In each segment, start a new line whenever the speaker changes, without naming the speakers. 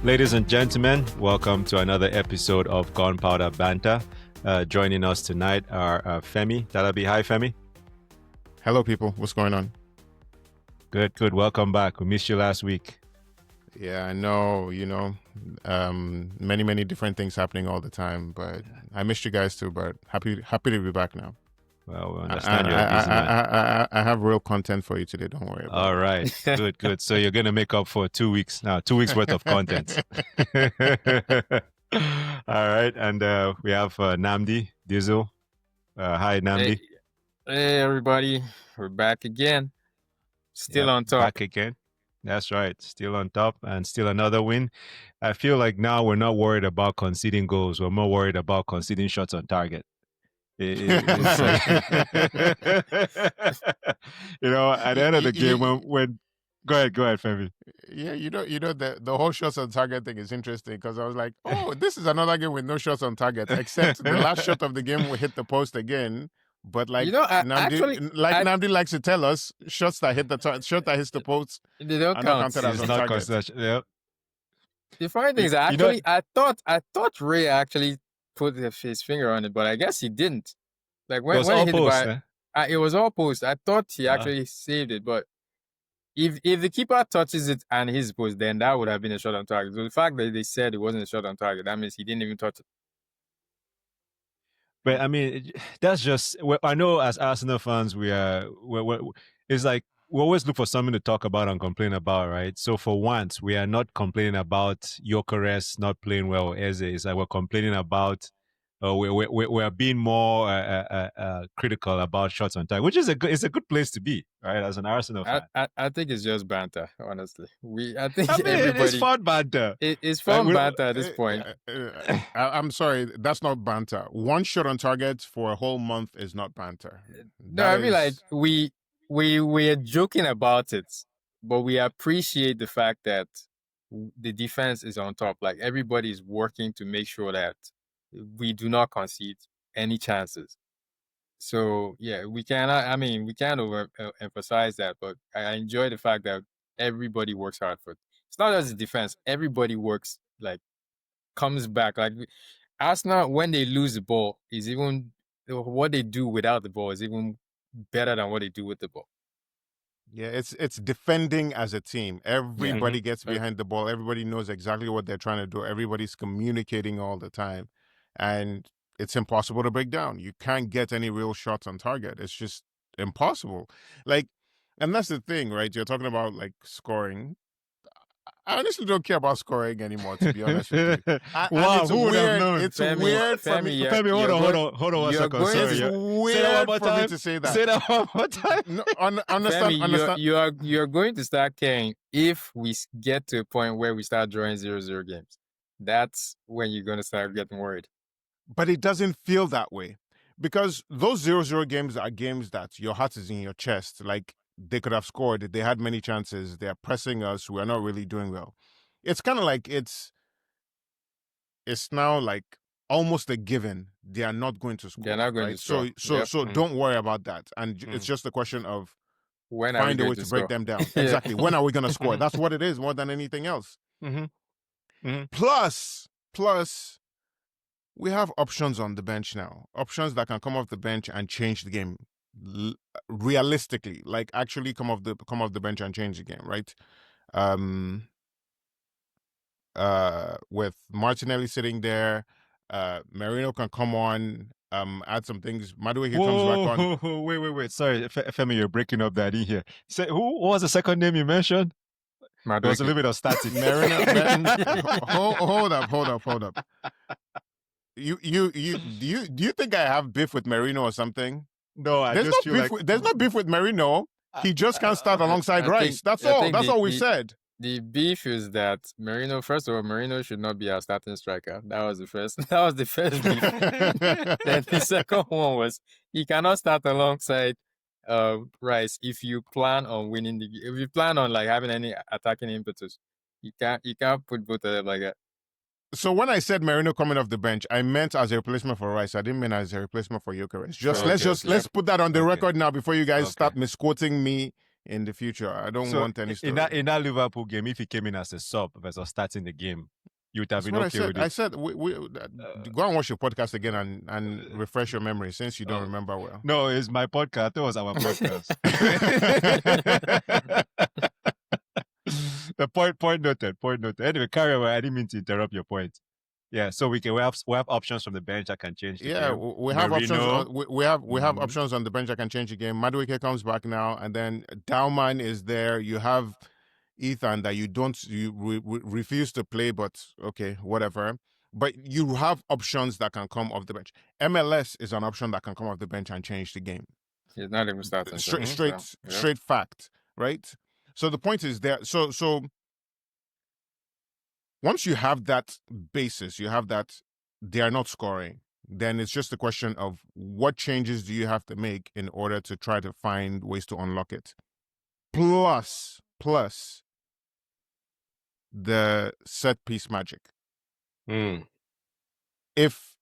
Ladies and gentlemen, welcome to another episode of Gunpowder Banter. Joining us tonight are Femi. Dalabi, hi Femi.
Hello, people. What's going on?
Good. Welcome back. We missed you last week.
Yeah, I know. Many different things happening all the time, but I missed you guys too. But happy to be back now.
Well, we understand you're a busy man.
I have real content for you today. Don't worry about
All right. Good. So you're going to make up for 2 weeks now, 2 weeks worth of content. All right. And we have Namdi Diesel. Hi, Namdi.
Hey, everybody. We're back again. Still on top.
Back again. That's right. Still on top and still another win. I feel like now we're not worried about conceding goals. We're more worried about conceding shots on target. It's like, at the end of the game, when go ahead, Femi.
Yeah, the whole shots on target thing is interesting because I was like, oh, this is another game with no shots on target, except the last shot of the game will hit the post again. But Namdi likes to tell us, shots that hit shot that hits the post,
they don't count.
As on target.
Yeah.
The funny thing is, I thought Ray actually put his finger on it, but I guess he didn't. Like when he hit
post,
it was all post. I thought he actually saved it, but if the keeper touches it and his post, then that would have been a shot on target. So the fact that they said it wasn't a shot on target, that means he didn't even touch it.
But I mean, that's just. I know as Arsenal fans, it's like we always look for something to talk about and complain about, right? So for once, we are not complaining about Gyökeres not playing well. Eze, it's like we're complaining about. We're being more critical about shots on target, which is it's a good place to be, right? As an Arsenal fan,
I think it's just banter, honestly.
It's fun banter.
It's fun banter at this point.
I'm sorry, that's not banter. One shot on target for a whole month is not banter.
We're joking about it, but we appreciate the fact that the defense is on top. Like everybody is working to make sure that we do not concede any chances. So yeah, we can't emphasize that, but I enjoy the fact that everybody works hard for it. It's not just the defense; everybody works comes back. Like Arsenal, when they lose the ball, is even what they do without the ball is even better than what they do with the ball.
Yeah, it's defending as a team. Everybody gets behind the ball. Everybody knows exactly what they're trying to do. Everybody's communicating all the time. And it's impossible to break down. You can't get any real shots on target. It's just impossible. And that's the thing, right? You're talking about scoring. I honestly don't care about scoring anymore, to be honest with you.
Wow, who would have known?
It's weird for me.
Femi, hold on 1 second.
It's weird for me to say that.
Say that one more time.
No, understand.
You're going to start caring if we get to a point where we start drawing 0-0 games. That's when you're going to start getting worried.
But it doesn't feel that way because those 0-0 games are games that your heart is in your chest. Like they could have scored. They had many chances. They're pressing us. We're not really doing well. It's kind of like it's now like almost a given. They are not going to score.
They're not going to score.
So don't worry about that. And it's just a question of
when
find a way to break them down. Exactly. When are we going to score? That's what it is more than anything else. Plus, we have options on the bench now. Options that can come off the bench and change the game realistically. Like actually come off the bench and change the game, right? With Martinelli sitting there, Merino can come on, add some things. Madueke comes back on.
Wait. Sorry, Femi, you're breaking up that in here. Say, what was the second name you mentioned? There was a little bit of static.
Merino. Hold up. Do you think I have beef with Merino or something?
No,
there's no beef with Merino. He just can't start alongside Rice. That's all we've said.
The beef is that Merino. First of all, Merino should not be our starting striker. That was the first beef. Then the second one was he cannot start alongside Rice if you plan on winning if you plan on having any attacking impetus. You can't put both of them like that.
So when I said Merino coming off the bench, I meant as a replacement for Rice. I didn't mean as a replacement for Gyökeres. Let's put that on the record now before you guys start misquoting me in the future. I don't
So
want any
in
story.
that Liverpool game, if he came in as a sub versus starting the game, you would have
That's
been
what
okay with
I
it.
said we go and watch your podcast again and refresh your memory since you don't remember well.
No, it's my podcast. It was our podcast. The point noted. Point noted. Anyway, carry on. I didn't mean to interrupt your point. Yeah, so we have options from the bench that can change the game.
We have options. We have
Mhm.
options on the bench that can change the game. Madueke comes back now, and then Dauman is there. You have Ethan that you refuse to play, but okay, whatever. But you have options that can come off the bench. MLS is an option that can come off the bench and change the game.
He's not even starting.
Straight fact, right? So the point is there. So once you have that basis, you have that they are not scoring, then it's just a question of what changes do you have to make in order to try to find ways to unlock it. Plus the set piece magic. If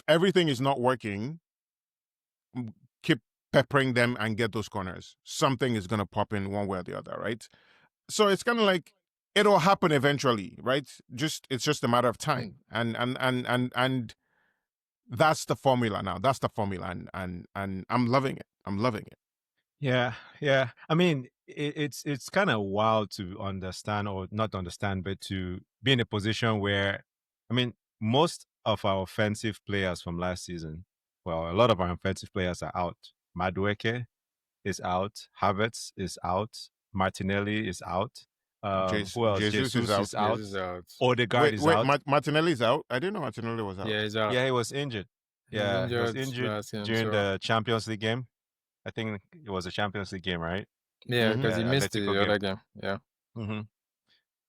everything is not working, keep peppering them and get those corners. Something is going to pop in one way or the other, right? So it's kind of like it'll happen eventually, right? It's just a matter of time. And that's the formula now. That's the formula, and I'm loving it. I'm loving it.
Yeah. I mean, it's kind of wild to understand, or not understand, but to be in a position where, I mean, most of our offensive players from last season, well, a lot of our offensive players are out. Madueke is out. Havertz is out. Martinelli is out. Who else?
Jesus is out.
Jesus is out.
Odegaard is out.
Martinelli's out. I didn't know Martinelli was out.
Yeah, he's out.
Yeah, he was injured. Yeah, he was injured during the Champions League game. I think it was a Champions League game, right?
Yeah, because he missed the other game. Yeah.
Mm-hmm.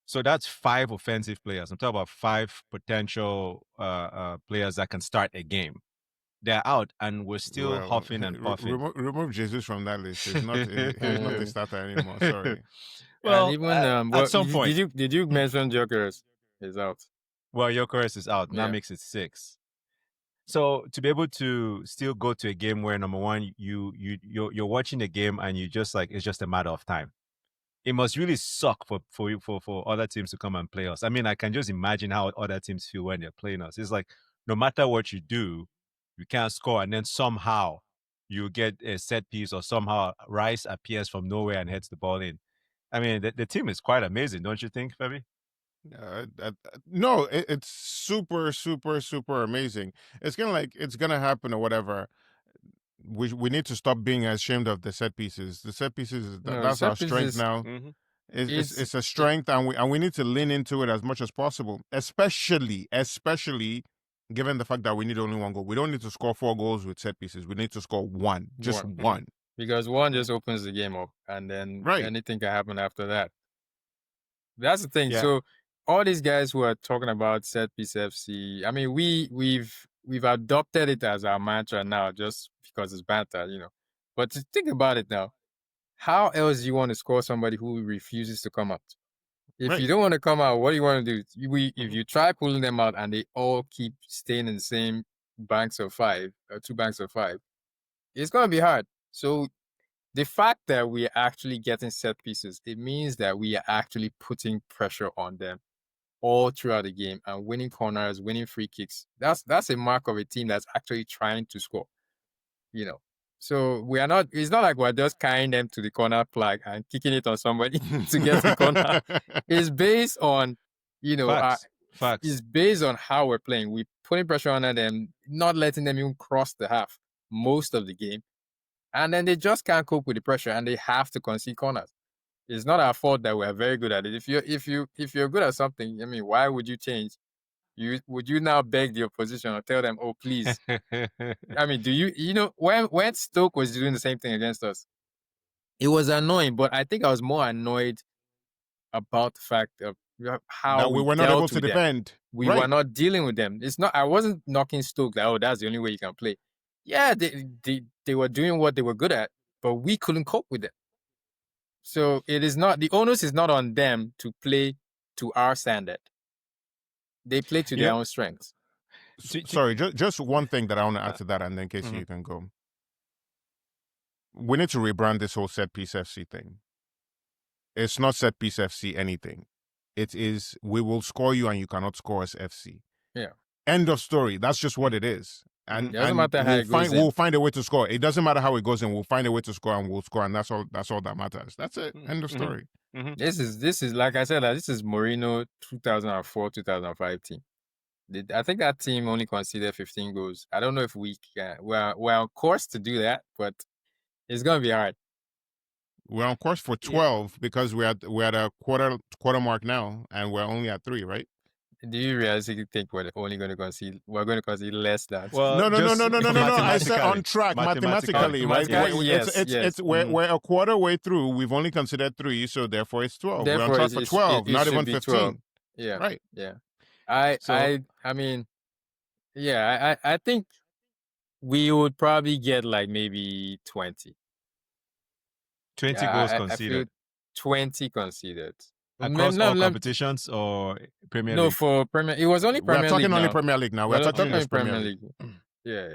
So that's 5 offensive players. I'm talking about 5 potential players that can start a game. They're out, and we're still huffing and puffing.
Remove Jesus from that list. He's not a starter anymore. Sorry.
Well,
and even
at some point,
did you mention Gyökeres is out?
Well, Gyökeres is out. That makes it 6. So to be able to still go to a game where, number one, you're watching the game and you just like, it's just a matter of time. It must really suck for other teams to come and play us. I mean, I can just imagine how other teams feel when they're playing us. It's like, no matter what you do, you can't score, and then somehow you get a set piece, or somehow Rice appears from nowhere and heads the ball in. I mean, the team is quite amazing, don't you think, Febby?
No, it's super, super, super amazing. It's kind of like it's gonna happen or whatever. We need to stop being ashamed of the set pieces. The set pieces, that's our strength now.
Mm-hmm.
It's a strength, and we need to lean into it as much as possible. Especially given the fact that we need only 1 goal. We don't need to score 4 goals with set pieces. We need to score 1, just one.
Because 1 just opens the game up, and then anything can happen after that. That's the thing. Yeah. So all these guys who are talking about set piece FC, I mean, we've adopted it as our mantra now, just because it's banter, you know. But to think about it now, how else do you want to score somebody who refuses to come out? If you don't want to come out, what do you want to do? If you try pulling them out and they all keep staying in the same banks of 5, or 2 banks of 5, it's going to be hard. So the fact that we are actually getting set pieces, it means that we are actually putting pressure on them all throughout the game and winning corners, winning free kicks. That's a mark of a team that's actually trying to score, you know. So we are not, it's not like we're just carrying them to the corner flag and kicking it on somebody to get the corner. It's based on, you know,
Facts.
It's based on how we're playing. We're putting pressure on them, not letting them even cross the half most of the game. And then they just can't cope with the pressure and they have to concede corners. It's not our fault that we're very good at it. If you're good at something, I mean, why would you change? Would you now beg the opposition or tell them, oh, please? I mean, you know, when Stoke was doing the same thing against us, it was annoying, but I think I was more annoyed about the fact of how
that we were not able to defend.
We were not dealing with them. It's not, I wasn't knocking Stoke that, oh, that's the only way you can play. Yeah, they were doing what they were good at, but we couldn't cope with it. So it is not, the onus is not on them to play to our standard. They play to their own strengths.
Sorry, just one thing that I want to add to that, and then Casey, you can go. we need to rebrand this whole set piece FC thing. It's not set piece FC anything. It is we will score you and you cannot score us FC.
Yeah.
End of story. That's just what it is. And,
It doesn't matter how it goes
we'll find a way to score. It doesn't matter how it goes in. We'll find a way to score and we'll score, and that's all that matters. That's it. End of story.
This is like I said, this is Mourinho 2004-2005 team. I think that team only conceded 15 goals. I don't know if we're on course to do that, but it's gonna be hard.
We're on course for 12 because we're at a quarter mark now, and we're only at 3, right?
Do you realistically think we're only going to concede? We're going to concede less than?
Well, no. I said on track mathematically, right?
Yes.
We're a quarter way through. We've only considered 3, so therefore it's 12.
Therefore,
we're on track for 12, not even 15.
12. Yeah.
Right.
Yeah. I mean, yeah. I think we would probably get like maybe 20.
20 goals conceded.
I feel 20 conceded.
Across all competitions or Premier League?
No, for Premier. It was only Premier League.
We're talking only Premier League now. We're talking only Premier League.
Yeah.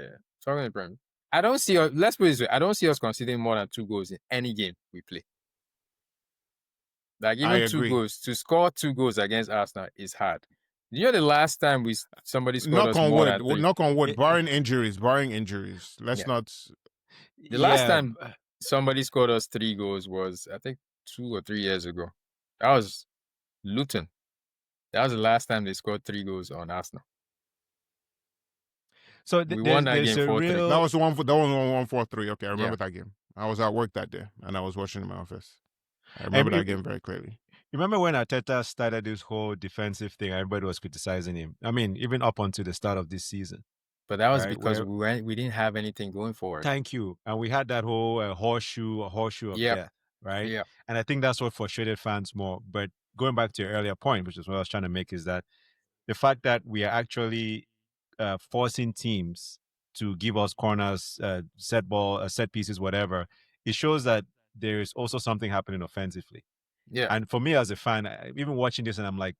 Talking Premier. I don't see us. Let's put it this way. I don't see us conceding more than 2 goals in any game we play. Like even 2 goals to score 2 goals against Arsenal is hard. You know the last time somebody scored us more than 3?
Knock on wood. Barring injuries. Let's not.
The last time somebody scored us 3 goals was I think 2 or 3 years ago. That was Luton. That was the last time they scored 3 goals on Arsenal.
So
we won that game 4-3.
That was the one 1-4-3. Okay, I remember that game. I was at work that day and I was watching in my office. I remember that game very clearly.
You remember when Arteta started this whole defensive thing? Everybody was criticizing him. I mean, even up until the start of this season.
But that was because we didn't have anything going for it.
Thank you. And we had that whole horseshoe of death, right?
Yeah.
And I think that's what frustrated fans more. But going back to your earlier point, which is what I was trying to make, is that the fact that we are actually forcing teams to give us corners, set pieces, whatever, it shows that there is also something happening offensively.
Yeah.
And for me as a fan, even watching this, and I'm like,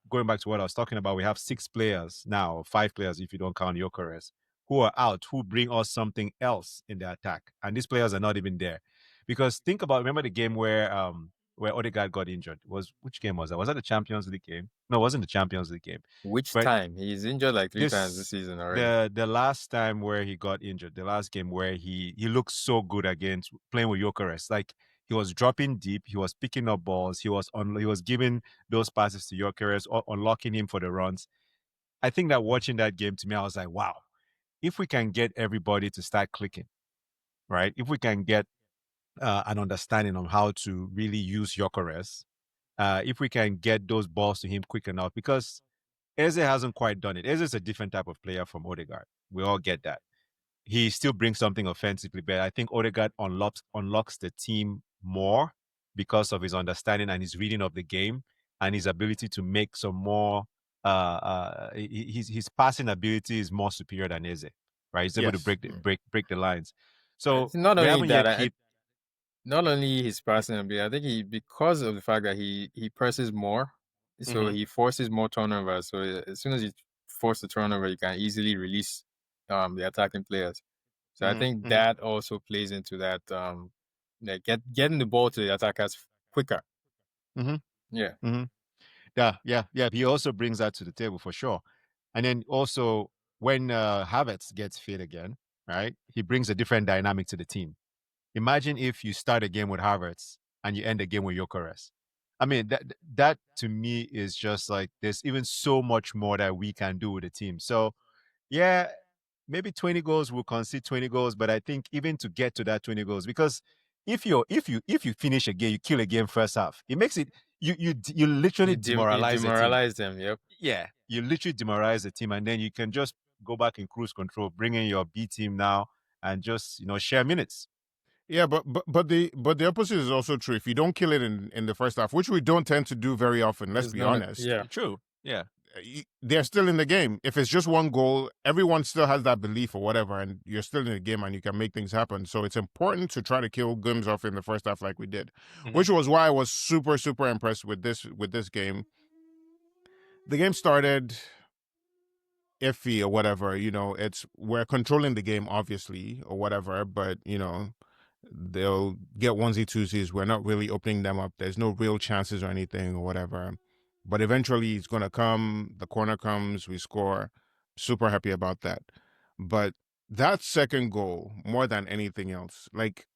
going back to what I was talking about, we have 6 players now, 5 players if you don't count Gyökeres, who are out, who bring us something else in the attack. And these players are not even there. Because remember the game where Odegaard got injured? Which game was that? Was that the Champions League game? No, it wasn't the Champions League game.
Which time? He's injured like 3 times this season already.
The last time where he got injured, the last game where he looked so good against playing with Gyökeres. Like, he was dropping deep, he was picking up balls, he was giving those passes to Gyökeres, unlocking him for the runs. I think that watching that game, to me, I was like, wow, if we can get everybody to start clicking, right? If we can get an understanding on how to really use Gyökeres, if we can get those balls to him quick enough, because Eze hasn't quite done it. Eze is a different type of player from Odegaard. We all get that. He still brings something offensively, but I think Odegaard unlocks the team more because of his understanding and his reading of the game and his ability to make some more. His passing ability is more superior than Eze, right? He's able to break the lines. So
not only that, not only his passing ability, I think because of the fact that he presses more, so he forces more turnovers. So as soon as you force the turnover, you can easily release the attacking players. So I think that also plays into that. Getting the ball to the attackers quicker. Yeah.
Yeah. He also brings that to the table for sure. And then also when Havertz gets fit again, right? He brings a different dynamic to the team. Imagine if you start a game with Havertz and you end the game with Gyökeres. I mean, that to me is just like there's even so much more that we can do with the team. So yeah, maybe 20 goals, we'll concede 20 goals, but I think even to get to that 20 goals, because if you finish a game, you kill a game first half, it makes it you literally demoralize
them. Yep.
Yeah, you literally demoralize the team, and then you can just go back in cruise control, bring in your B team now, and just share minutes.
Yeah, but the opposite is also true. If you don't kill it in the first half, which we don't tend to do very often, let's be honest.
Yeah,
true. Yeah.
They're still in the game. If it's just one goal, everyone still has that belief or whatever, and you're still in the game and you can make things happen. So it's important to try to kill games off in the first half like we did, which was why I was super, super impressed with this game. The game started iffy or whatever, we're controlling the game obviously or whatever, but they'll get onesie twosies. We're not really opening them up. There's no real chances or anything or whatever. But eventually it's gonna come. The corner comes, we score. Super happy about that. But that second goal, more than anything else, like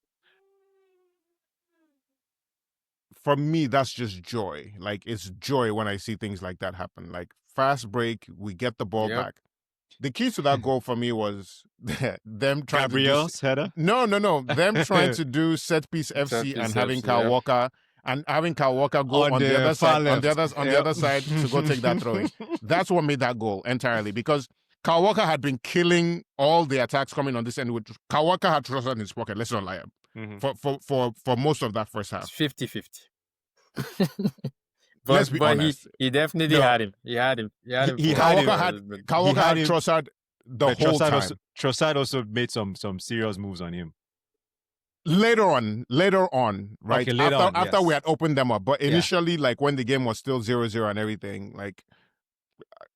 for me, that's just joy. Like it's joy when I see things like that happen. Like fast break, we get the ball back. The key to that goal for me was them trying
Gabriel's
to
header.
No. Them trying to do set piece FC and having Kyle Walker go on the other side, on the other side to go take that throw in. That's what made that goal entirely, because Kyle Walker had been killing all the attacks coming on this end. With Kyle Walker had trust in his pocket. Let's not lie. For most of that first half,
50-50.
Let's be honest.
He definitely had him. He had him.
Kyle Walker had Trossard the whole time.
Trossard also made some serious moves on him.
Later on, right?
Okay,
after we had opened them up. But initially, like when the game was still 0-0 and everything, like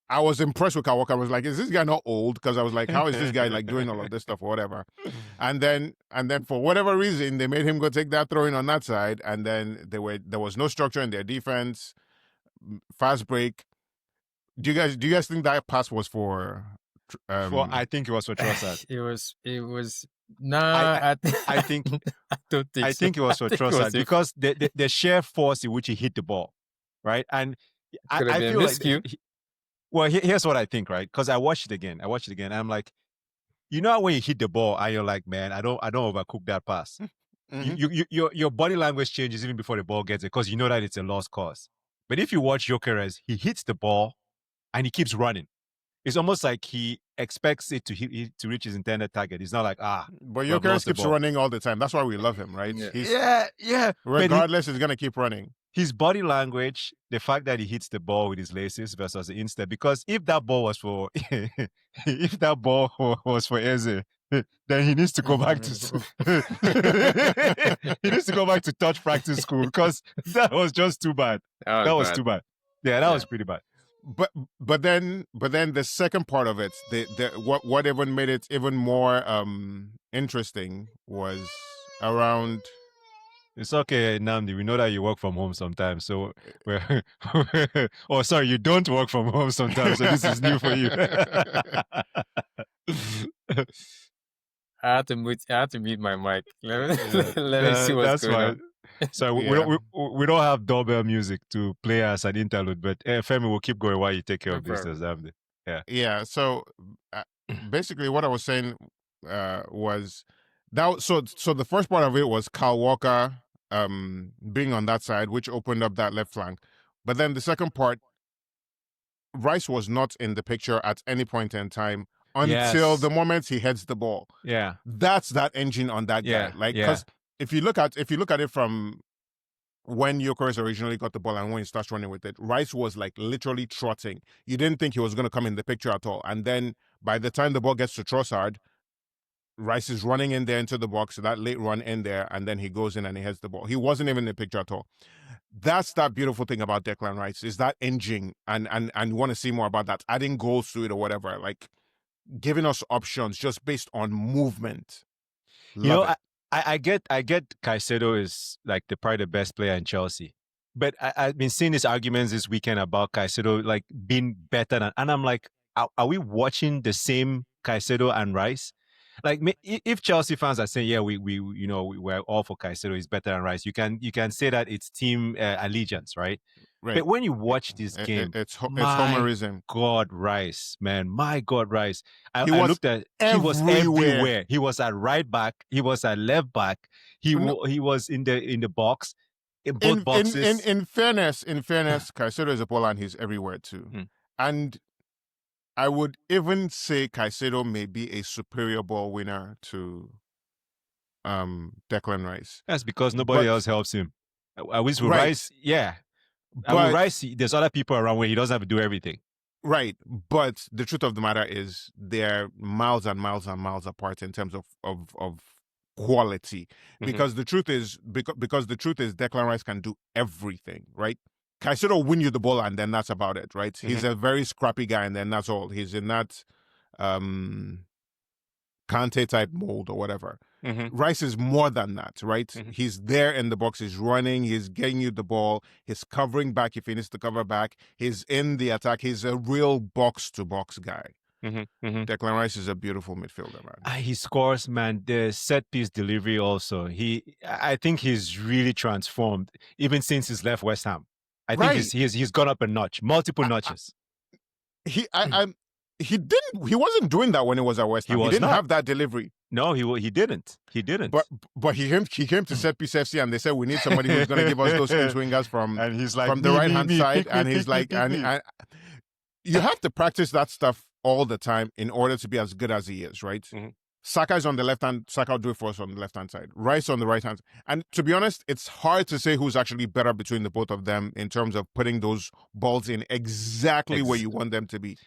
I was impressed with Kyle Walker. I was like, is this guy not old? Because I was like, how is this guy like doing all of this stuff or whatever? And then for whatever reason, they made him go take that throw in on that side. And then there was no structure in their defense. Fast break. Do you guys think that pass was for?
I think it was for Trossard.
It was. Nah,
I think
I don't think.
I think it was for Trossard because the sheer force in which he hit the ball, right? And I feel like. Well, here's what I think, right? Because I watched it again. And I'm like, you know, when you hit the ball and you're like, man, I don't overcook that pass. Your body language changes even before the ball gets it, because you know that it's a lost cause. But if you watch Gyökeres, he hits the ball and he keeps running. It's almost like he expects it to reach his intended target. It's not like,
But Gyökeres keeps running all the time. That's why we love him, right?
Yeah.
Regardless, he's going to keep running.
His body language, the fact that he hits the ball with his laces versus the instep, because if that ball was for Eze, then he needs to go back to he needs to go back to touch practice school, because that was just too bad. That was too bad. Yeah, that was pretty bad.
But then the second part of it, what even made it even more interesting was around.
It's okay, Namdi. We know that you work from home sometimes. So, sorry, you don't work from home sometimes. So this is new for you.
I had to mute my mic. Let me see what's going on.
So we don't have doorbell music to play as an interlude, but Femi will keep going while you take care of business, Namdi.
Yeah. So basically, what I was saying was that. So the first part of it was Kyle Walker being on that side, which opened up that left flank. But then the second part, Rice was not in the picture at any point in time until the moment he heads the ball.
Yeah,
that's that engine on that guy. Like, because if you look at it from when Gyökeres originally got the ball and when he starts running with it, Rice was like literally trotting. You didn't think he was going to come in the picture at all. And then by the time the ball gets to Trossard, Rice is running in there into the box, so that late run in there, and then he goes in and he heads the ball. He wasn't even in the picture at all. That's that beautiful thing about Declan Rice, is that engine, and you want to see more about that, adding goals to it or whatever, like giving us options just based on movement.
I get Caicedo is like probably the best player in Chelsea, but I've been seeing these arguments this weekend about Caicedo like being better than, and I'm like, are we watching the same Caicedo and Rice? Like, if Chelsea fans are saying, yeah, we're all for Caicedo, he's better than Rice, you can say that it's team allegiance, right? But when you watch this game,
it's homerism.
God, Rice, man, my God, Rice.
He was everywhere.
He was at right back. He was at left back. He was in the box, in both boxes.
In fairness, Caicedo is a baller and he's everywhere too. And I would even say Caicedo may be a superior ball winner to Declan Rice.
That's because nobody else helps him. At least with Rice, yeah. And with Rice, there's other people around where he doesn't have to do everything.
Right. But the truth of the matter is they're miles and miles and miles apart in terms of quality. Because the truth is Declan Rice can do everything, right? Caicedo will win you the ball and then that's about it, right? He's a very scrappy guy and then that's all. He's in that Kante type mold or whatever.
Mm-hmm.
Rice is more than that, right?
Mhm.
He's there in the box. He's running. He's getting you the ball. He's covering back if he needs to cover back. He's in the attack. He's a real box-to-box guy.
Mm-hmm. Mm-hmm.
Declan Rice is a beautiful midfielder, man.
He scores, man. The set piece delivery also. I think he's really transformed even since he's left West Ham. I think
Right.
he's gone up a notch, multiple notches.
He wasn't doing that when he was at West Ham. He didn't have that delivery.
No, he didn't. He didn't.
But he came to Set Piece FC and they said we need somebody who's going to give us those swingers from
and he's like,
from the right hand side, and he's like, and you have to practice that stuff all the time in order to be as good as he is, right?
Mm-hmm.
Saka is on the left hand. Saka will do it for us on the left hand side. Rice on the right hand. And to be honest, it's hard to say who's actually better between the both of them in terms of putting those balls in exactly where you want them to be.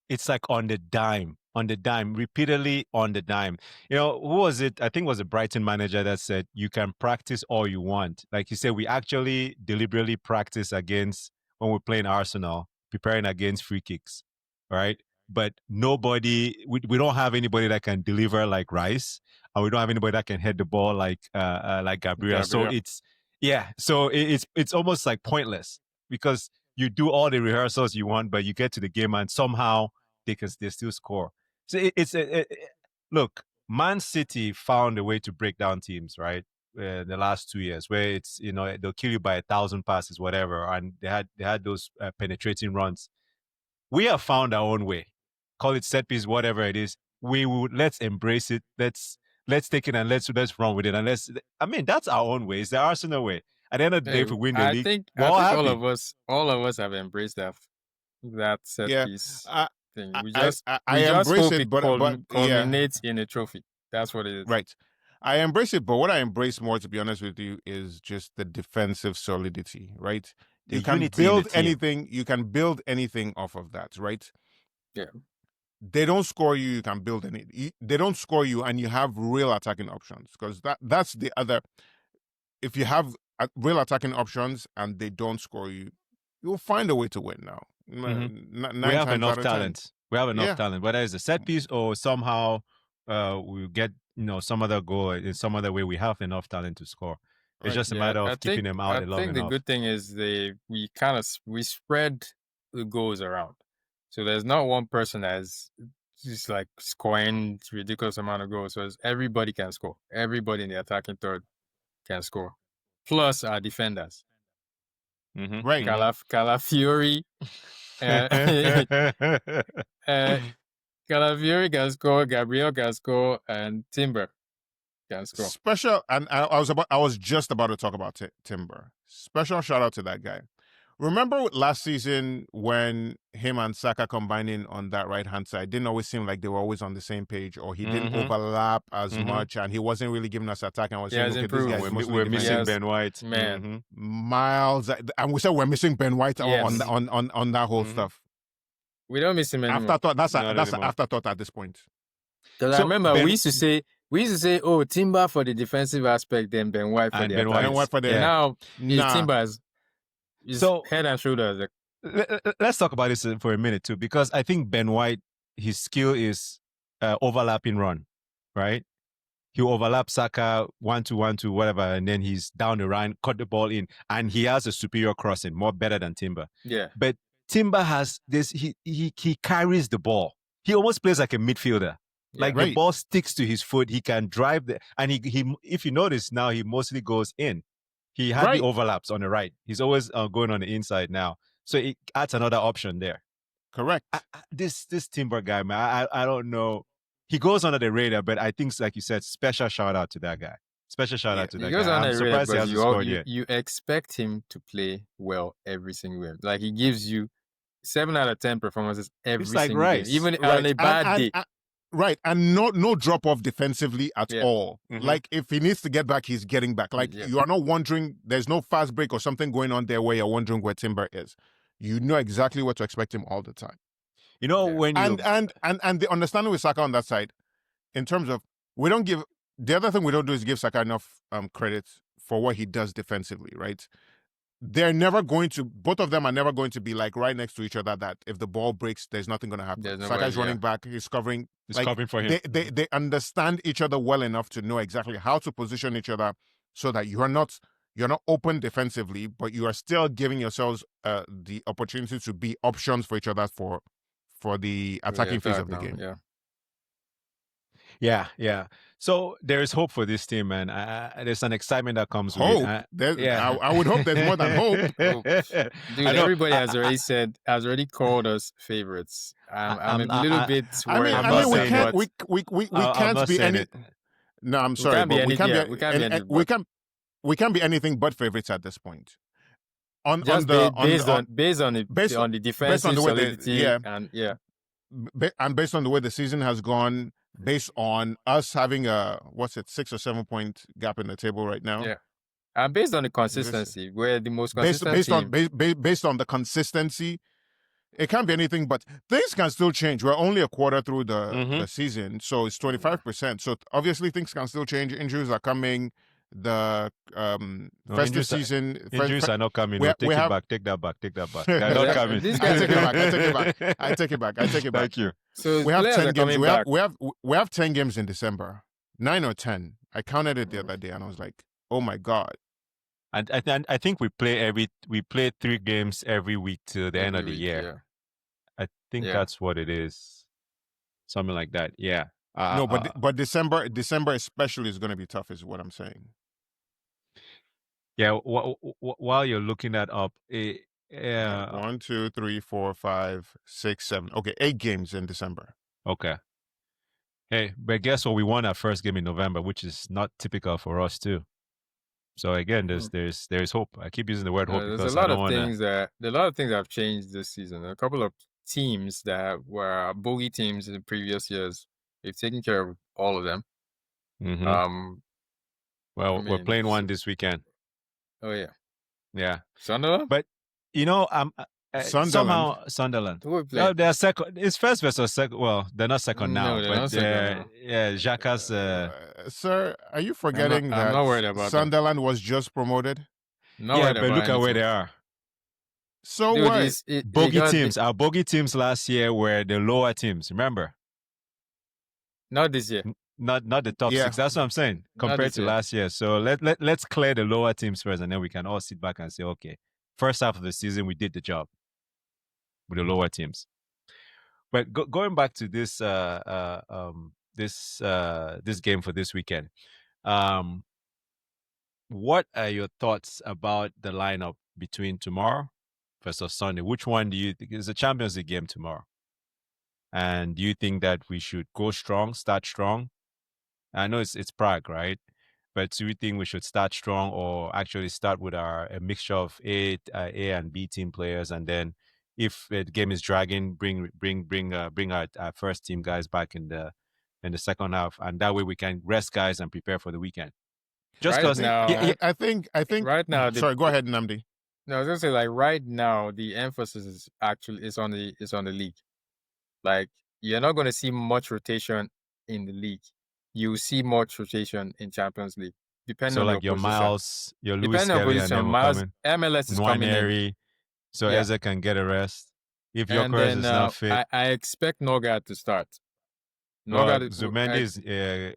It's like on the dime, repeatedly on the dime. You know, who was it? I think it was a Brighton manager that said, you can practice all you want. Like he said, we actually deliberately practice against, when we're playing Arsenal, preparing against free kicks, right? But we don't have anybody that can deliver like Rice, and we don't have anybody that can head the ball like Gabriel. So it's almost like pointless, because you do all the rehearsals you want, but you get to the game and somehow they still score. So look, Man City found a way to break down teams, right? The last 2 years, where it's, you know, they'll kill you by 1,000 passes, whatever, and they had those penetrating runs. We have found our own way. Call it set piece, whatever it is. Let's embrace it. Let's take it and let's run with it. And that's our own way. It's the Arsenal way. At the end of the day, if we win the league,
I think all of us have embraced that set piece thing. We just
embrace
hope
it, but
culminates in a trophy. That's what it is.
Right. I embrace it, but what I embrace more, to be honest with you, is just the defensive solidity, right? You can build anything. You can build anything off of that, right?
Yeah.
They don't score you. You can build any. They don't score you, and you have real attacking options, because that's the other. If you have real attacking options and they don't score you, you'll find a way to win. Now,
we have enough talent. We have enough talent, whether it's a set piece or somehow we get some other goal in some other way. We have enough talent to score. It's just a matter of keeping them out long enough. I think
the good thing is we spread the goals around. So there's not one person that's just like scoring ridiculous amount of goals. So everybody can score. Everybody in the attacking third can score. Plus our defenders.
Mm-hmm.
Right.
Calafiori. Calafiori can score, Gabriel can score, and Timber can score.
Special, and I was just about to talk about Timber. Special shout out to that guy. Remember last season when him and Saka combining on that right hand side didn't always seem like they were always on the same page, or he didn't overlap as much, and he wasn't really giving us attack. And was saying, okay, this guy's
we're missing Ben White,
man.
Miles, and we said we're missing Ben White on that whole stuff.
We don't miss him anymore.
Afterthought. That's an afterthought at this point.
Because I remember we used to say, oh, Timber for the defensive aspect, then Ben White for the attack.
Ben White for the
now Timber's head and shoulders.
Let's talk about this for a minute too, because I think Ben White, his skill is overlapping run, right? He overlap Saka 1-2, whatever, and then he's down the line, cut the ball in, and he has a superior crossing, more better than Timber.
Yeah.
But Timber has this. He carries the ball. He almost plays like a midfielder. Like the ball sticks to his foot. He can drive and he if you notice now, he mostly goes in. He hardly overlaps on the right. He's always going on the inside now. So it adds another option there.
Correct.
This Timber guy, man, I don't know. He goes under the radar, but I think, like you said, special shout out to that guy. Special shout out to that guy. I'm surprised he hasn't scored yet.
You expect him to play well every single game. Like he gives you 7 out of 10 performances every single game, even on a bad day.
Right, and no drop off defensively at all. Like if he needs to get back, he's getting back. Like you are not wondering. There's no fast break or something going on there where you're wondering where Timber is. You know exactly what to expect him all the time.
You know when you
and the understanding with Saka on that side, in terms of the other thing we don't do is give Saka enough credit for what he does defensively. Right, both of them are never going to be like right next to each other, that if the ball breaks, there's nothing going to happen. Saka's running back, he's covering.
He's covering for him.
They understand each other well enough to know exactly how to position each other so that you're not open defensively, but you are still giving yourselves the opportunity to be options for each other for the attacking phase of the game.
Yeah. So there is hope for this team, man. There's an excitement that comes
hope.
with it.
I would hope there's more than hope.
Dude, everybody has already called us favorites. I'm a little bit worried.
We can't be any. No, I'm sorry, but we can't be anything but favorites at this point.
Based on the defensive solidity,
and based on the way the season has gone, based on us having a 6 or 7 point gap in the table right now.
Yeah. And based on the consistency, we're the most consistent
based on the consistency, it can't be anything but things can still change. We're only a quarter through the season, so it's 25%. So obviously things can still change. Injuries are coming. The festive season
injuries are not coming. Take that back. They're not coming.
I take it back.
Thank you.
So
we have 10 games. We have 10 games in December. 9 or 10. I counted it the other day and I was like, oh my God.
And I think we play 3 games every week till the end of the year. Yeah. I think that's what it is. Something like that. Yeah.
But December especially is going to be tough, is what I'm saying.
Yeah. While you're looking that up,
1, 2, 3, 4, 5, 6, 7. Okay, 8 games in December.
Okay. Hey, but guess what? We won our first game in November, which is not typical for us too. So again, there's hope. I keep using the word hope because
there's a lot of things that have changed this season. A couple of teams that were bogey teams in the previous years, they've taken care of all of them.
Mm-hmm. We're playing one this weekend.
Oh yeah.
Yeah.
Sunderland?
But Sunderland.
No,
they're second. It's first versus second. Well, they're not second now.
No, they're not second now.
Yeah, Xhaka's.
Sir, are you forgetting that
I'm not worried about
Sunderland was just promoted?
But look at where they are.
So
dude,
what?
Bogey teams. Our bogey teams last year were the lower teams. Remember?
Not this year.
Not the top 6. That's what I'm saying. Compared to last year. So let's clear the lower teams first, and then we can all sit back and say, okay, first half of the season we did the job with the lower teams. But going back to this this game for this weekend, what are your thoughts about the lineup between tomorrow versus Sunday? Which one do you think is the Champions League game tomorrow? And do you think that we should go strong, start strong? I know it's Prague, right? But do you think we should start strong or actually start with a mixture of A and B team players, and then if the game is dragging, bring our first team guys back in the second half, and that way we can rest guys and prepare for the weekend. Just because
I think
right now.
Sorry, go ahead, Nnamdi.
No, I was gonna say, like, right now the emphasis is actually on the league. Like, you're not gonna see much rotation in the league. You see much rotation in Champions League, depending on
like your
position.
Miles, your Lewis
Depending on
Kelly,
position,
and
Miles, MLS is coming in.
So Eze can get a rest. If Gyökeres is not fit,
I expect Norgard to start.
Zumendi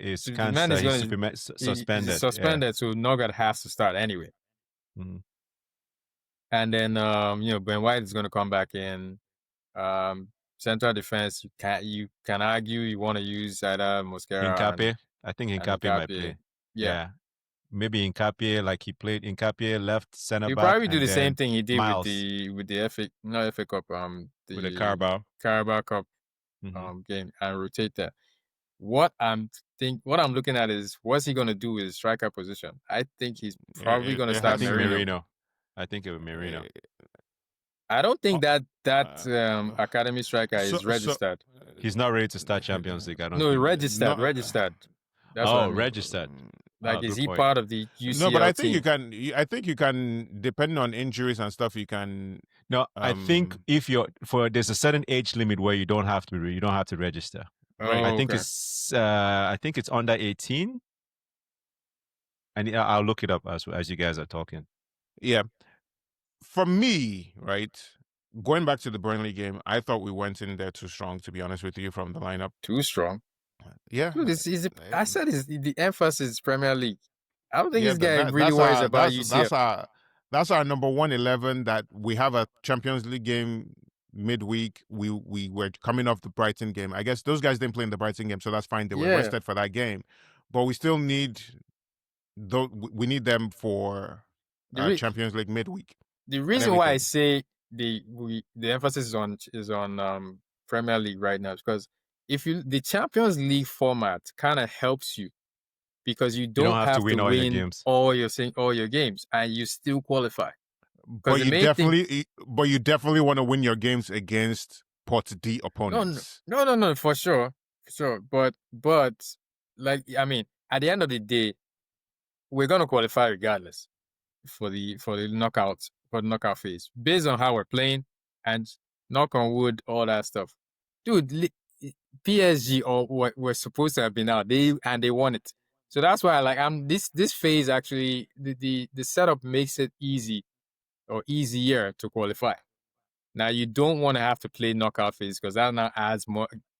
is cancelled. Suspended.
He's suspended, so Norgard has to start anyway.
Mm-hmm.
And then Ben White is going to come back in. Central defense, you can argue you want to use either Mosquera.
Hincapié. I think Hincapié might play. Yeah. Maybe Hincapié, like he played Hincapié left center back.
He'll probably do the same thing he did
Miles.
with the FA Cup,
with the Carabao
Cup game, and rotate that. What I'm looking at is what's he gonna do with his striker position. I think he's probably gonna start Merino.
I think it was Merino.
I don't think that academy striker is registered.
He's not ready to start Champions League. I don't.
No, registered. Registered. That's what I mean.
Registered.
Like, is he part of the UCL
No, but I think
team?
I think you can, depending on injuries and stuff, you can.
No, I think if there's a certain age limit where you don't have to register.
Right.
I think it's under 18. And I'll look it up as you guys are talking.
Yeah. for me, right, going back to the Burnley game, I thought we went in there too strong, to be honest with you, from the lineup.
Too strong.
Yeah.
Dude, I said the emphasis is Premier League. I don't think
Yeah,
this guy really
that's
worries
our
about UCL.
that's our number 111 that we have a Champions League game midweek. We were coming off the Brighton game. I guess those guys didn't play in the Brighton game, so that's fine. They were
Yeah.
rested for that game, but we still need we need them for Champions League midweek.
The reason why I say the emphasis is on Premier League right now is because the Champions League format kind of helps you because you don't have to win all your games, all your games, and you still qualify.
But you definitely want to win your games against Pot D opponents.
No, for sure. But like, I mean, at the end of the day, we're gonna qualify regardless for the knockout phase based on how we're playing and knock on wood, all that stuff. Dude, PSG or what we're supposed to have been out, they won it. So that's why this phase actually the setup makes it easier to qualify. Now you don't want to have to play knockout phase because that now adds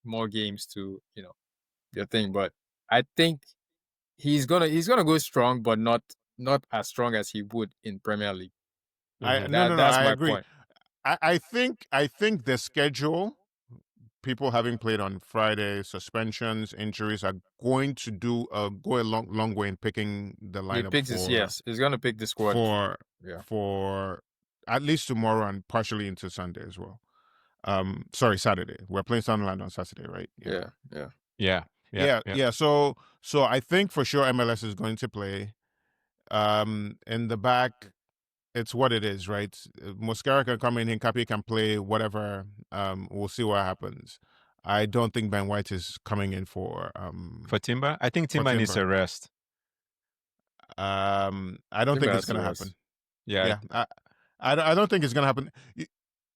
more games to your thing. But I think he's gonna go strong, but not as strong as he would in Premier League.
That's I agree. Point. I think the schedule, people having played on Friday, suspensions, injuries are going to go a long way in picking the lineup.
He's going to pick the squad
for at least tomorrow and partially into Sunday as well. Sorry, Saturday. We're playing Sunderland on Saturday, right?
Yeah.
So I think for sure MLS is going to play. In the back, it's what it is, right? Mosquera can come in, Hincapié can play, whatever. We'll see what happens. I don't think Ben White is coming in for
Timber. I think Timber needs a rest.
I don't think it's going to happen.
Yeah.
I don't think it's going to happen.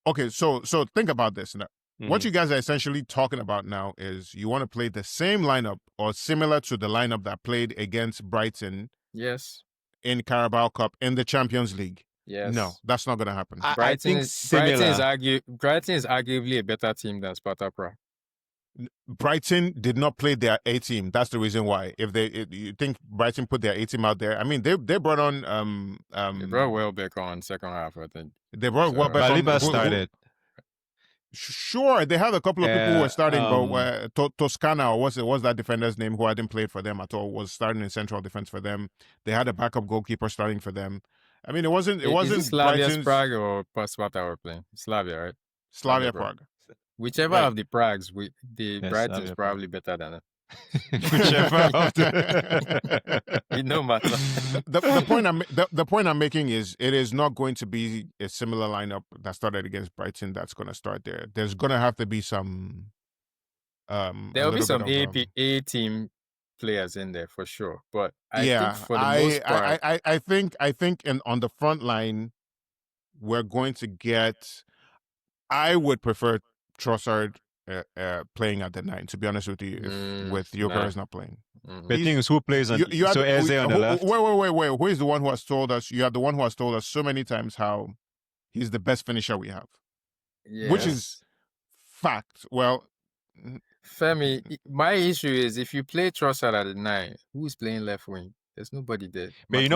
Okay, so think about this now. Mm-hmm. What you guys are essentially talking about now is you want to play the same lineup or similar to the lineup that played against Brighton.
Yes.
In Carabao Cup in the Champions League.
Yes.
No, that's not going to happen.
Brighton is arguably a better team than Sparta Prague.
Brighton did not play their A team. That's the reason why. If you think Brighton put their A team out there, I mean they brought on
they brought Welbeck on second half, I think.
They brought Welbeck
on. Baliba started.
Sure, they had a couple of people who were starting, but Toscana, or what's that defender's name who hadn't played for them at all, was starting in central defense for them. They had a backup goalkeeper starting for them. I mean, it wasn't
Slavia Prague or Sparta were playing. Slavia, right?
Slavia Prague.
Whichever of the Pragues, Brighton is probably better than it.
Whichever of the
it no matter.
The point I'm making is it is not going to be a similar lineup that started against Brighton that's going to start there. There's going to have to be some.
There'll be some A team players in there for sure, but I think for the most part,
I think on the front line, we're going to get. I would prefer Trossard playing at the 9, to be honest with you, with Gyökeres not playing.
The thing is, who plays on Eze on the left?
Wait. Who is the one who has told us? You are the one who has told us so many times how he's the best finisher we have.
Yes.
Which is fact. Well,
Femi, my issue is if you play Trossard at the 9, who's playing left wing? There's nobody there.
But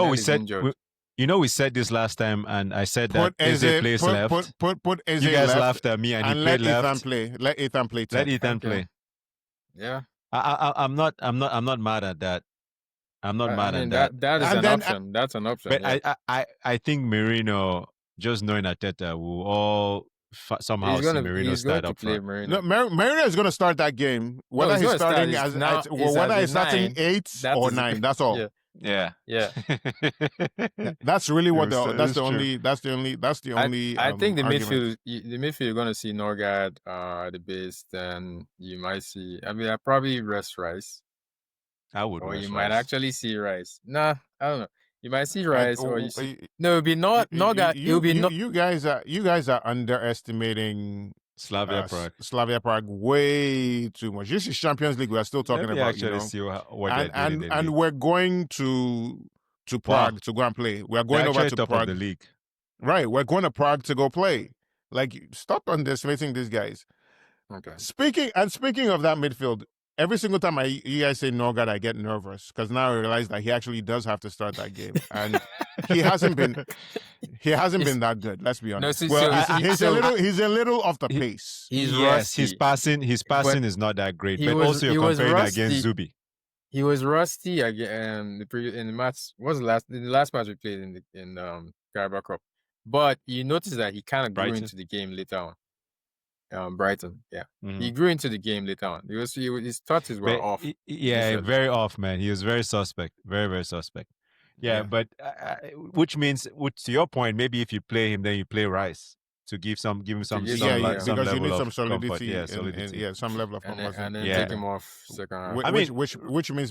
we said this last time, and I said that Eze plays left.
Put Eze
you guys
left
laughed at me, and he played left.
Let Ethan play.
Let Ethan play.
Yeah,
I'm not mad at that. I'm not mad at that.
That is an option. That's an option.
But I think Merino, just knowing Arteta, will all somehow see Merino start up front.
No, Merino is going to start that game. Whether he's starting whether he's starting 8 or 9. That's all.
Yeah.
That's really what that's the only.
I think the
argument.
midfield you're going to see Norgard at the base. Then you might see. I mean, I probably rest Rice.
I would.
Or you might actually see Rice. Nah, I don't know. You might see Rice, or you see. No, it'll be Norgard. It'll be
you guys are underestimating
Slavia Prague.
Slavia Prague way too much. This is Champions League. We are still talking about.
Actually, see what
and we're going to Prague to go and play. We are going over to
top
Prague.
Of the league.
Right, we're going to Prague to go play. Like, stop underestimating these guys.
Okay.
Speaking of that midfield, every single time you guys say Norgard, I get nervous because now I realize that he actually does have to start that game, and he hasn't been that good. Let's be honest. He's a little off the pace.
He's
yes,
rusty.
his passing is not that great, but also
he
you're
was
comparing
rusty.
against Zubi.
He was rusty again in the match. What was the last match we played in Carabao Cup? But you notice that he kind of grew into the game later on. Brighton, yeah, he grew into the game later on. His touches were off.
Very off, man. He was very suspect, very very suspect. Yeah. But which means, to your point, maybe if you play him, then you play Rice to give him some
because you need some solidity, some level of comfort,
and then take him off second half.
Which means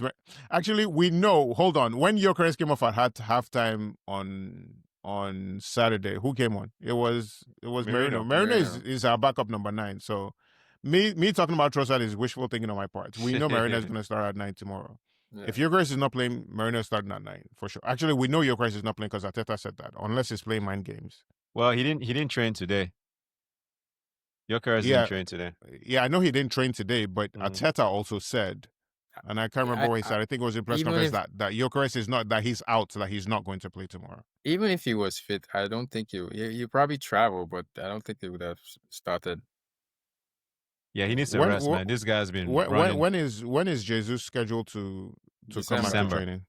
actually we know. Hold on, when Gyökeres came off at halftime on Saturday, who came on? It was Merino. Merino is our backup number 9. So me talking about Trossard is wishful thinking on my part. We know Merino is going to start at 9 tomorrow. Yeah. If Gyökeres is not playing, Merino is starting at 9 for sure. Actually, we know Gyökeres is not playing because Arteta said that, unless he's playing mind games.
Well, he didn't train today. Gyökeres didn't train today.
Yeah, I know he didn't train today, but Arteta also said, and I can't remember what he said. I think it was in press conference that Gyökeres is not, that he's out, that he's not going to play tomorrow.
Even if he was fit, I don't think you probably travel, but I don't think he would have started.
Yeah, he needs to rest, man. This guy's been running.
When is Jesus scheduled to come back to training?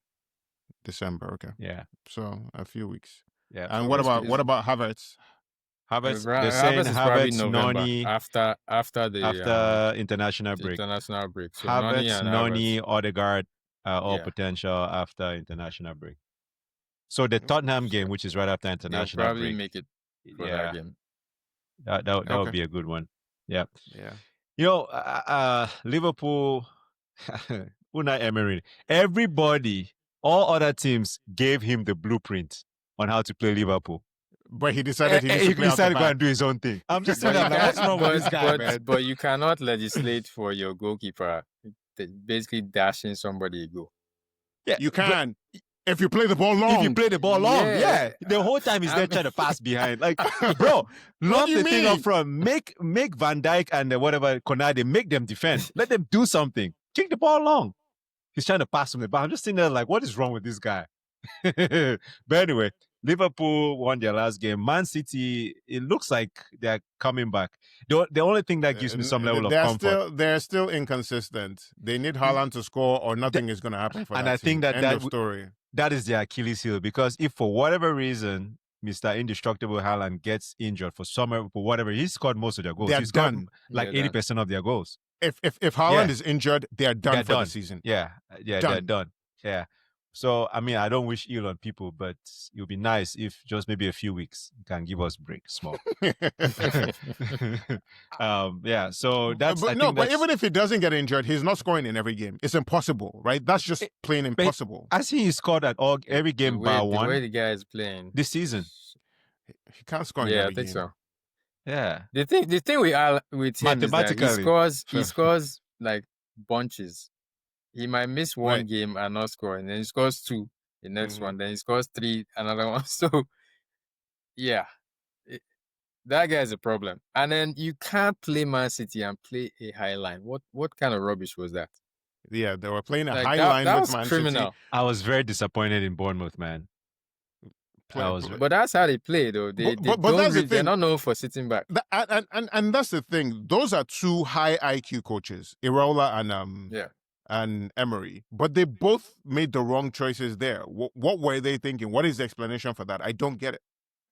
December, okay.
Yeah.
So a few weeks.
Yeah.
And what about Havertz?
Havertz, they're saying Havertz, Noni
after
international break.
International break. So
Havertz, Noni, Odegaard, all potential after international break. So the Tottenham game, which is right after international
probably
break,
make it for that game.
That would be a good one. Yeah.
Yeah.
You know, Liverpool, Unai Emery, everybody, all other teams gave him the blueprint on how to play Liverpool.
But he decided
he decided to go and do his own thing. I'm just saying, what's wrong with this guy, man?
But you cannot legislate for your goalkeeper basically dashing somebody a goal.
Yeah, you can. If you play the ball long.
If you play the ball long, the whole time he's there trying to pass behind. Like, bro, lob the thing up front. Make Van Dijk and whatever, Konate, make them defend. Let them do something. Kick the ball long. He's trying to pass from the back. I'm just sitting there like, what is wrong with this guy? But anyway, Liverpool won their last game. Man City, it looks like they're coming back. The only thing that gives me some level of comfort.
They're still inconsistent. They need Haaland to score or nothing is going to happen for them.
And I think that
End of story.
That is their Achilles heel, because if for whatever reason Mr. Indestructible Haaland gets injured for whatever, he scored most of their goals. He's done like 80% of their goals.
If Haaland is injured, they're done for the season.
Yeah, they're done. Yeah. So, I mean, I don't wish ill on people, but it would be nice if just maybe a few weeks can give us a break, small. So that's...
But even if he doesn't get injured, he's not scoring in every game. It's impossible, right? That's just plain impossible.
I see he scored at every game bar one.
The way the guy is playing.
This season.
He can't score in every game.
I think so.
Yeah.
The thing with him is that he scores like bunches. He might miss one game and not score, and then he scores 2 the next one, then he scores 3 another one. So, yeah, that guy is a problem. And then you can't play Man City and play a high line. What kind of rubbish was that?
Yeah, they were playing a high line with Man City.
I was very disappointed in Bournemouth, man.
But that's how they play, though. They're not known for sitting back.
And that's the thing. Those are 2 high IQ coaches, Iraola and Emery, but they both made the wrong choices there. What were they thinking? What is the explanation for that? I don't get it.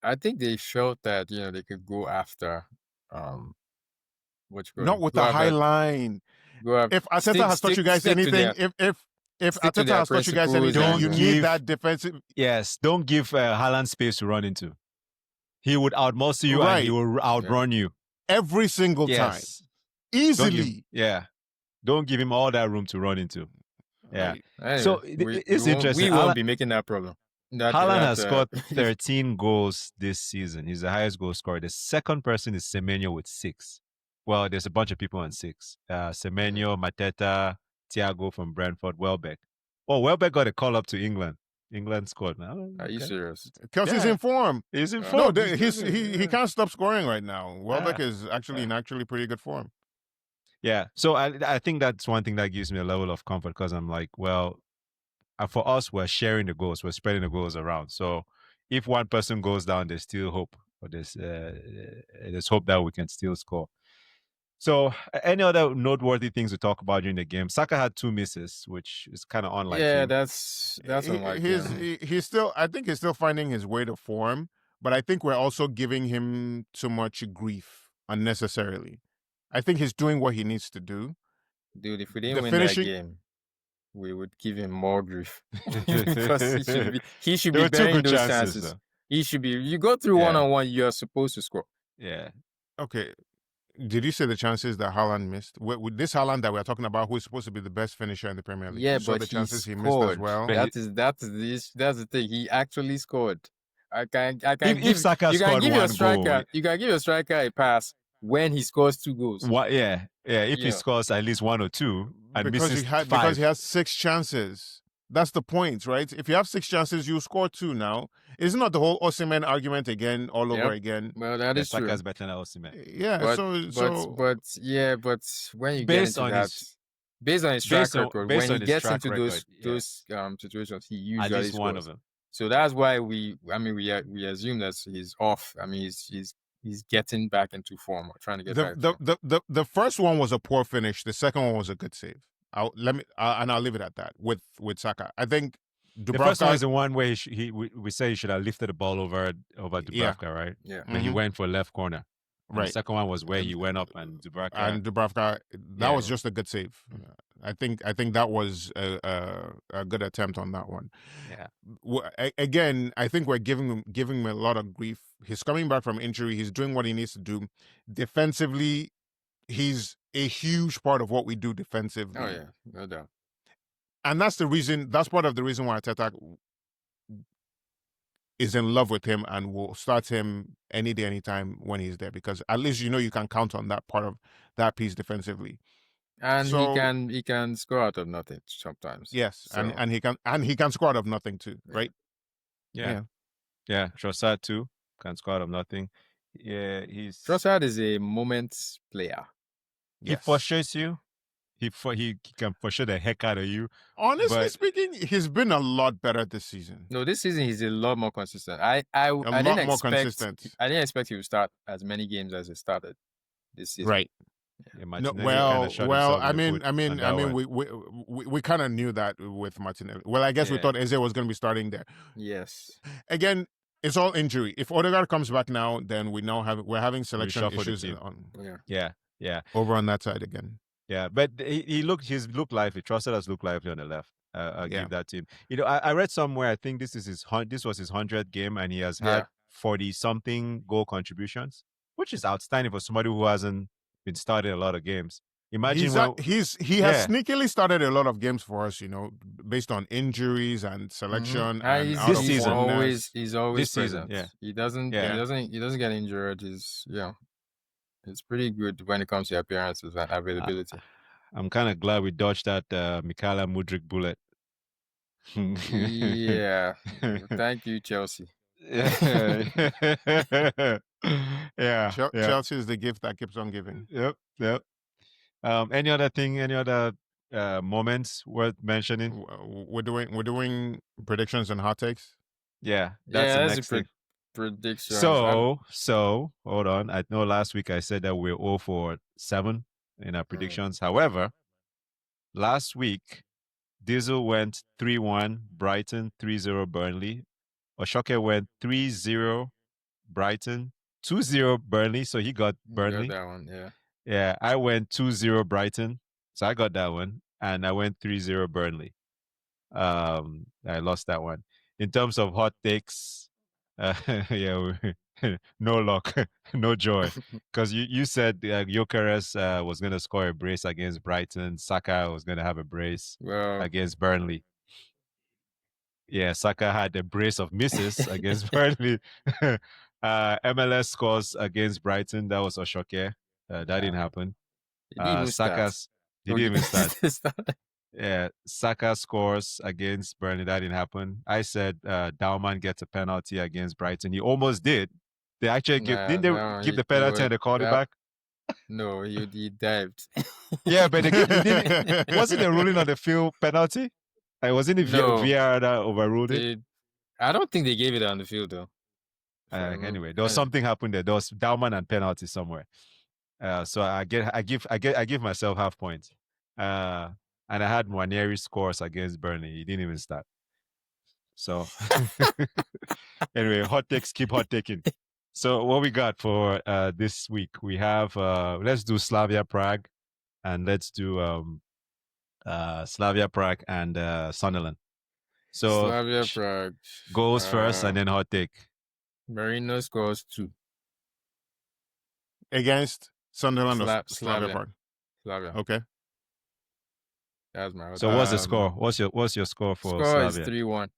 I think they felt that they could go after
not with the high line. If Arteta has taught you guys anything, if Arteta has taught you guys anything, you need that defensive.
Yes, don't give Haaland space to run into. He would outmuscle you and he will outrun you
every single time, easily.
Don't give him all that room to run into. Yeah.
Anyway,
so it's interesting.
We won't be making that problem.
Haaland has scored 13 goals this season. He's the highest goal scorer. The second person is Semenyo with 6. Well, there's a bunch of people on 6. Semenyo, Mateta, Thiago from Brentford, Welbeck. Oh, Welbeck got a call up to England. England scored now.
Are you serious?
Kelsey's
Yeah.
in form.
He's in
No,
form.
No,
He's
he can't stop scoring right now. Welbeck
Ah.
is actually in actually pretty good form.
Yeah. So I think that's one thing that gives me a level of comfort because I'm like, well, for us, we're sharing the goals, we're spreading the goals around. So if one person goes down, there's still hope, or there's hope that we can still score. So, any other noteworthy things to talk about during the game? Saka had 2 misses, which is kind of unlike
yeah,
him.
that's unlike him.
He's still. I think he's still finding his way to form, but I think we're also giving him too much grief unnecessarily. I think he's doing what he needs to do.
Dude, if we didn't
The
win
finishing-
that game, we would give him more grief because he should
There
be
were 2
bearing
good
those
chances,
chances.
though.
He should be. You go through
Yeah.
one-on-one, you're supposed to score.
Yeah.
Okay, did you say the chances that Haaland missed? With this Haaland that we're talking about, who is supposed to be the best finisher in the Premier League,
Yeah,
you saw
but
the chances
he
he missed
scored.
as well.
But
That's the thing. He actually scored. I can
If Saka
you can
scored
give your
one
striker
goal,
you can give your striker a pass when he scores 2 goals.
what? Yeah. If he
Yeah.
scores at least 1 or 2 and misses 5,
because he has 6 chances. That's the point, right? If you have 6 chances, you score 2 now. It's not the whole Osimhen argument again, all over
Yep.
again.
Well, that
yeah,
is true.
Saka's better than Osimhen.
Yeah,
But when you get
Based
into
on
that,
his-
based on his track
based on-
record,
based
when
on
he
his
gets
track
into
record, yeah.
those situations, he
At
usually
least one
scores.
of them.
So that's why we assume that he's off. I mean, he's getting back into form or trying to get back.
The first one was a poor finish. The second one was a good save. I'll leave it at that with Saka. I think
The first one
Dubravka
is the one where we say he should have lifted the ball over Dubravka, right?
Yeah.
And he
Mhm.
went for left corner. And
Right.
The second one was where he went up and Dubravka.
and Dubravka, that
Yeah.
was just a good save. I think that was a good attempt on that one.
Yeah.
Again, I think we're giving him a lot of grief. He's coming back from injury. He's doing what he needs to do. Defensively, he's a huge part of what we do defensively.
Oh yeah, no doubt.
And that's part of the reason why Arteta is in love with him and will start him any day, anytime when he's there, because at least you can count on that part of that piece defensively.
And
So-
he can score out of nothing sometimes.
Yes,
So-
and he can score out of nothing too,
Yeah.
right?
Yeah. Yeah. Trossard too. Can score out of nothing. Yeah.
Trossard is a moment player.
He
Yes.
frustrates you. He can frustrate the heck out of you.
Honestly
but-
speaking, he's been a lot better this season.
No, this season he's a lot more consistent. I
lot
didn't
more
expect
consistent.
I didn't expect he would start as many games as he started this season.
Right.
Yeah,
No,
Martinelli kinda
well,
shot
well.
himself
I
in the
mean,
foot
I mean,
on
I
that
mean,
one.
we kind of knew that with Martinelli. Well, I guess we
Yeah.
thought Eze was going to be starting there.
Yes.
Again, it's all injury. If Odegaard comes back now, then we're having selection
Reshuffle the
issues
team.
Yeah.
Yeah.
over on that side again.
Yeah, but he's looked lively. Trossard has looked lively on the left. I'll
Yeah.
give that to him. I read somewhere. I think this was his 100th game, and he has had 40 something goal contributions, which is outstanding for somebody who hasn't been starting a lot of games. Imagine
He has sneakily started a lot of games for us, based on injuries and selection and
he's,
out
This
of
he's
season.
always
This season,
present.
yeah.
He doesn't
Yeah.
he doesn't get injured. It's pretty good when it comes to appearances and availability.
I'm kind of glad we dodged that Mikhaila Mudryk bullet.
Yeah. Thank you, Chelsea.
yeah.
Chelsea is the gift that keeps on giving.
Yep. Any other moments worth mentioning?
We're doing predictions and hot takes.
Yeah, that's the next thing.
Prediction.
So hold on. I know last week I said that we're 0 for 7 in our predictions. However, last week Diesel went 3-1 Brighton, 3-0 Burnley. Oshoke went 3-0 Brighton, 2-0 Burnley. So he got Burnley.
Got that one, yeah.
Yeah, I went 2-0 Brighton. So I got that one. And I went 3-0 Burnley. I lost that one. In terms of hot takes, no luck, no joy. Because you said Gyökeres was going to score a brace against Brighton. Saka was going to have a brace
Well,
against Burnley. Yeah, Saka had a brace of misses against Burnley. MLS scores against Brighton. That was Oshoke. That didn't happen.
he didn't even start.
Saka's. He didn't even start. Yeah, Saka scores against Burnley. That didn't happen. I said Dowman gets a penalty against Brighton. He almost did. They actually didn't
No,
they give the
he
penalty
was
and they called it
that.
back?
No, he dived.
Yeah, but they didn't. Wasn't a ruling on the field penalty? It wasn't the
No,
VR that overruled it.
I don't think they gave it on the field though.
Anyway, there was something happened there. There was Dowman and penalty somewhere. So I give myself half points. And I had Nwaneri scores against Burnley. He didn't even start. So anyway, hot takes keep hot taking. So what we got for this week? We have let's do Slavia Prague, and let's do Slavia Prague and Sunderland. So
Slavia Prague
goes first and then hot take.
Marino scores 2
against Sunderland or Slavia
Slavia.
Prague.
Slavia.
Okay.
That's my.
So what's the score? What's your score for
Score
Slavia?
is 3-1.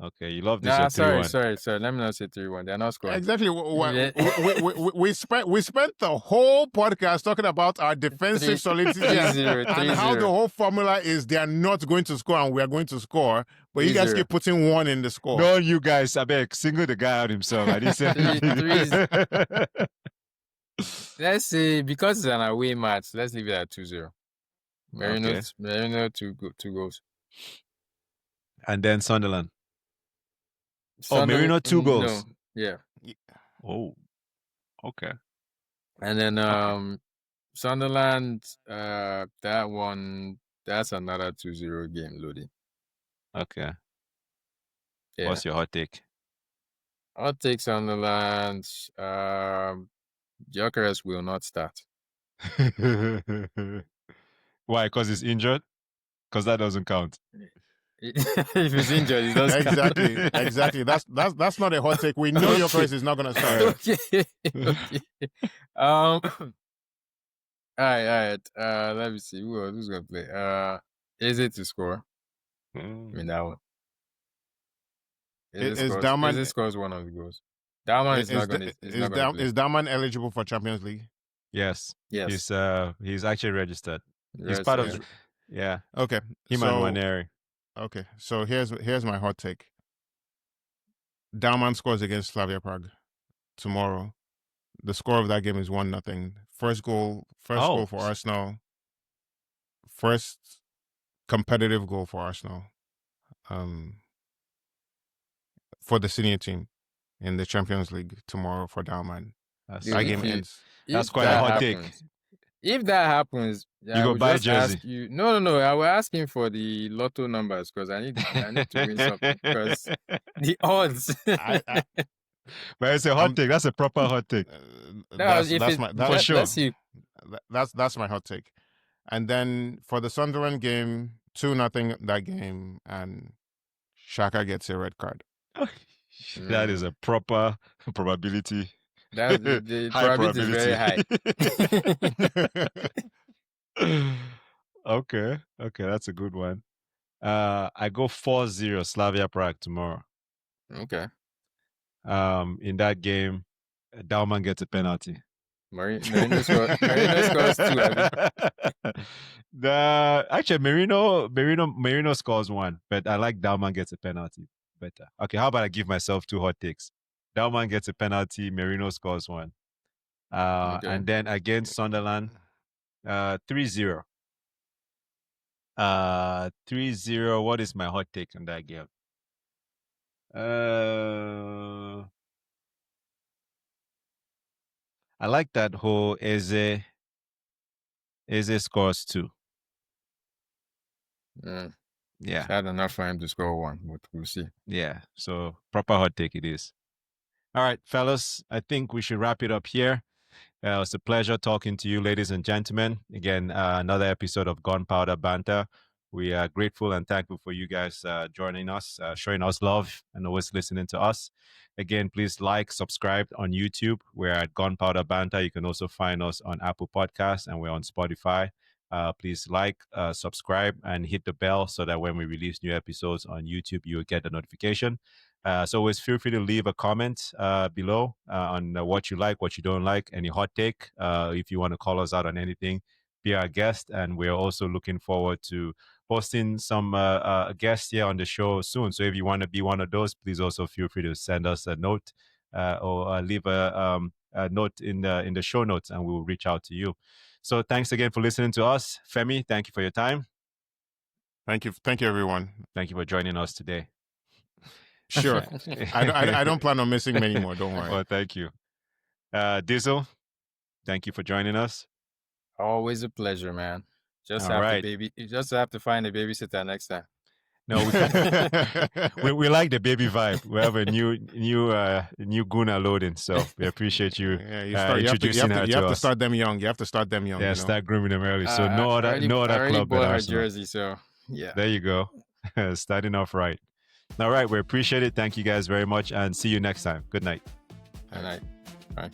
Okay, you love this.
Nah,
3-1.
sorry. Let me not say 3-1. They're not scoring.
Exactly. We spent the whole podcast talking about our defensive solidity and how the whole formula is they are not going to score and we are going to score. But you guys keep putting 1 in the score.
No, you guys, I beg, single the guy out himself. I didn't say
Let's see, because it's an away match, let's leave it at 2-0. Marino 2 goals.
And then Sunderland. Marino 2 goals.
No, yeah.
Oh, okay.
And then Sunderland, that one, that's another 2-0 game, Lodi.
Okay.
Yeah.
What's your hot take?
I'll take Sunderland. Gyökeres will not start.
Why? Because he's injured? Because that doesn't count.
If he's injured, he doesn't
Exactly. That's not a hot take. We know Gyökeres is not going to start.
Okay. All right. Let me see. Who's going to play? Is it to score? I mean, that one. Is it scores one of the goals? Dowman is not going to play.
Is Dowman eligible for Champions League?
Yes.
Yes.
He's actually registered. He's
Yes,
part of yeah.
Okay.
Him and Nwaneri.
Okay. So here's my hot take. Dowman scores against Slavia Prague tomorrow. The score of that game is 1-0. First goal for Arsenal. First competitive goal for Arsenal. For the senior team in the Champions League tomorrow for Dowman. That game ends.
That's quite a hot take.
If that happens,
you go buy a jersey.
No. I will ask him for the lotto numbers because I need to win something. Because the odds.
But it's a hot take. That's a proper hot take.
That's my hot take. And then for the Sunderland game, 2-0 that game, and Xhaka gets a red card.
That is a proper probability.
The probability is
very high. Okay, that's a good one. I go 4-0 Slavia Prague tomorrow.
Okay.
In that game, Dowman gets a penalty.
Marino scores 2.
Actually, Marino scores 1, but I like Dowman gets a penalty better. Okay, how about I give myself 2 hot takes? Dowman gets a penalty, Marino scores 1. And then against Sunderland, 3-0. 3-0. What is my hot take on that game? I like that whole Eze scores 2. Yeah.
Had enough for him to score 1, but we'll see.
Yeah. So proper hot take it is. All right, fellas, I think we should wrap it up here. It was a pleasure talking to you, ladies and gentlemen. Again, another episode of Gunpowder Banter. We are grateful and thankful for you guys joining us, showing us love, and always listening to us. Again, please subscribe on YouTube. We're at Gunpowder Banter. You can also find us on Apple Podcasts, and we're on Spotify. Please subscribe, and hit the bell so that when we release new episodes on YouTube, you will get the notification. So always feel free to leave a comment below on what you like, what you don't like, any hot take. If you want to call us out on anything, be our guest. And we're also looking forward to hosting some guests here on the show soon. So if you want to be one of those, please also feel free to send us a note or leave a note in the show notes, and we will reach out to you. So thanks again for listening to us. Femi, thank you for your time.
Thank you, everyone.
Thank you for joining us today.
Sure. I don't plan on missing many more. Don't worry.
Well, thank you. Dizzle, thank you for joining us.
Always a pleasure, man. Just
All
have
right.
to you just have to find a babysitter next time.
No, we like the baby vibe. We have a new Guna loading, so we appreciate you, introducing her to us.
You have to start them young. You have to start them young.
Yeah, start grooming them early. So no other
I
club
already
than
bought her
Arsenal.
jersey, so yeah.
There you go. Starting off right. All right, we appreciate it. Thank you guys very much, and see you next time. Good night.
Good night. Bye.